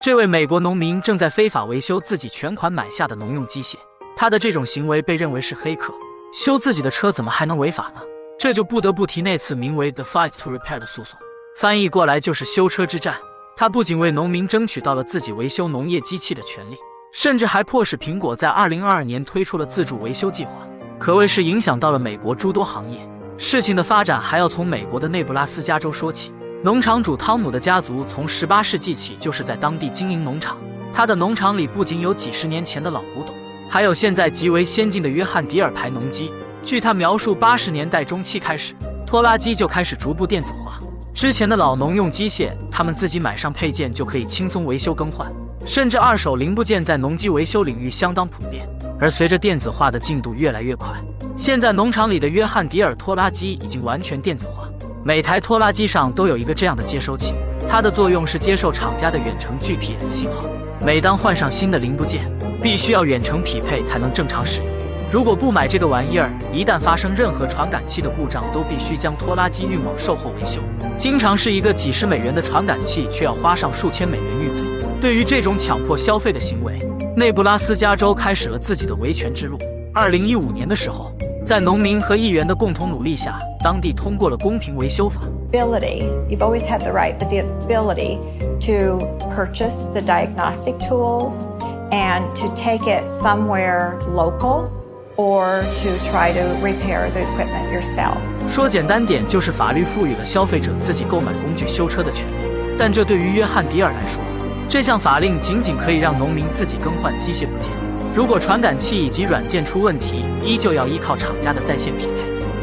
这位美国农民正在非法维修自己全款买下的农用机械，他的这种行为被认为是黑客。修自己的车怎么还能违法呢？这就不得不提那次名为 The Fight to Repair 的诉讼，翻译过来就是修车之战。他不仅为农民争取到了自己维修农业机器的权利，甚至还迫使苹果在2022年推出了自助维修计划，可谓是影响到了美国诸多行业。事情的发展还要从美国的内布拉斯加州说起。农场主汤姆的家族从18世纪起就是在当地经营农场，他的农场里不仅有几十年前的老古董，还有现在极为先进的约翰迪尔牌农机。据他描述，80年代中期开始，拖拉机就开始逐步电子化。之前的老农用机械，他们自己买上配件就可以轻松维修更换，甚至二手零部件在农机维修领域相当普遍。而随着电子化的进度越来越快，现在农场里的约翰迪尔拖拉机已经完全电子化，每台拖拉机上都有一个这样的接收器，它的作用是接受厂家的远程 GPS 信号。每当换上新的零部件，必须要远程匹配才能正常使用。如果不买这个玩意儿，一旦发生任何传感器的故障，都必须将拖拉机运往售后维修，经常是一个几十美元的传感器，却要花上数千美元运费。对于这种强迫消费的行为，内布拉斯加州开始了自己的维权之路。2015年的时候，在农民和议员的共同努力下，当地通过了公平维修法。You've always had the right, but the ability to purchase the diagnostic tools and to take it somewhere local.Or to try to repair the equipment yourself. 说简单点，就是法律赋予了消费者自己购买工具修车的权利。但这对于约翰迪尔来说，这项法令仅仅可以让农民自己更换机械部件。如果传感器以及软件出问题，依旧要依靠厂家的在线匹配。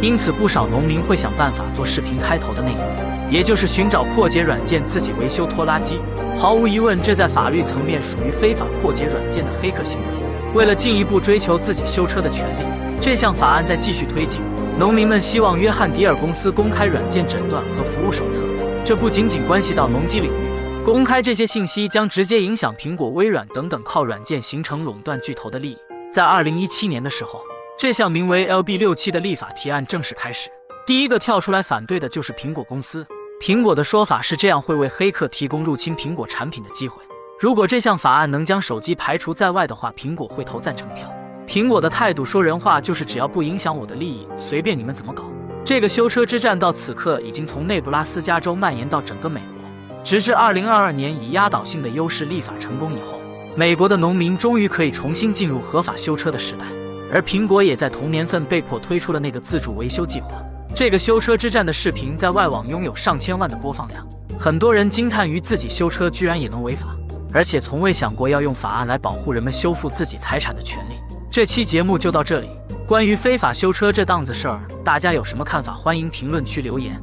因此，不少农民会想办法做视频开头的内容，也就是寻找破解软件自己维修拖拉机。毫无疑问，这在法律层面属于非法破解软件的黑客行为。为了进一步追求自己修车的权利，这项法案在继续推进。农民们希望约翰迪尔公司公开软件诊断和服务手册，这不仅仅关系到农机领域，公开这些信息将直接影响苹果、微软等等靠软件形成垄断巨头的利益。在2017年的时候，这项名为 LB67 的立法提案正式开始。第一个跳出来反对的就是苹果公司。苹果的说法是，这样会为黑客提供入侵苹果产品的机会。如果这项法案能将手机排除在外的话，苹果会投赞成票。苹果的态度说人话就是只要不影响我的利益，随便你们怎么搞。这个修车之战到此刻已经从内布拉斯加州蔓延到整个美国，直至2022年以压倒性的优势立法成功以后，美国的农民终于可以重新进入合法修车的时代。而苹果也在同年份被迫推出了那个自主维修计划。这个修车之战的视频在外网拥有上千万的播放量，很多人惊叹于自己修车居然也能违法，而且从未想过要用法案来保护人们修复自己财产的权利。这期节目就到这里，关于非法修车这档子事儿，大家有什么看法？欢迎评论区留言。